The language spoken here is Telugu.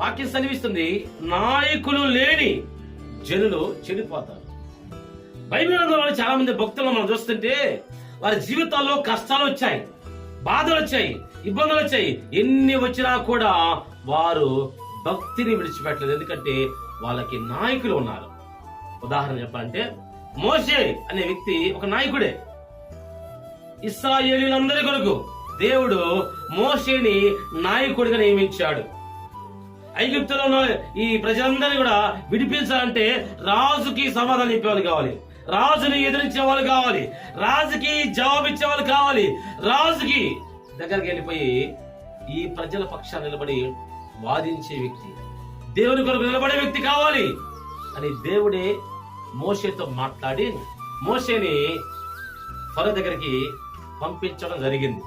వాక్యం చదివిస్తుంది, నాయకులు లేని జనులు చెడిపోతారు. బైబిల్ గ్రంథంలో చాలా మంది భక్తులను మనం చూస్తుంటే వారి జీవితాల్లో కష్టాలు వచ్చాయి, బాధలు వచ్చాయి, ఇబ్బందులు వచ్చాయి. ఎన్ని వచ్చినా కూడా వారు భక్తిని విడిచిపెట్టలేదు. ఎందుకంటే వాళ్ళకి నాయకులు ఉన్నారు. ఉదాహరణ చెప్పాలంటే మోషే అనే వ్యక్తి ఒక నాయకుడే. ఇశ్రాయేలీయులందరి కొరకు దేవుడు మోషేని నాయకుడిగా నియమించాడు. ఐగుప్తులో ఉన్న ఈ ప్రజలందరినీ కూడా విడిపించాలంటే రాజుకి సమాధానం చెప్పేవాళ్ళు కావాలి, రాజుని ఎదిరించే వాళ్ళు కావాలి, రాజుకి జవాబిచ్చే వాళ్ళు కావాలి. రాజుకి దగ్గరికి వెళ్ళిపోయి ఈ ప్రజల పక్షాన్ని నిలబడి వాదించే వ్యక్తి, దేవుని కొరకు నిలబడే వ్యక్తి కావాలి అని దేవుడే మోషేతో మాట్లాడి మోషేని ఫరో దగ్గరికి పంపించడం జరిగింది.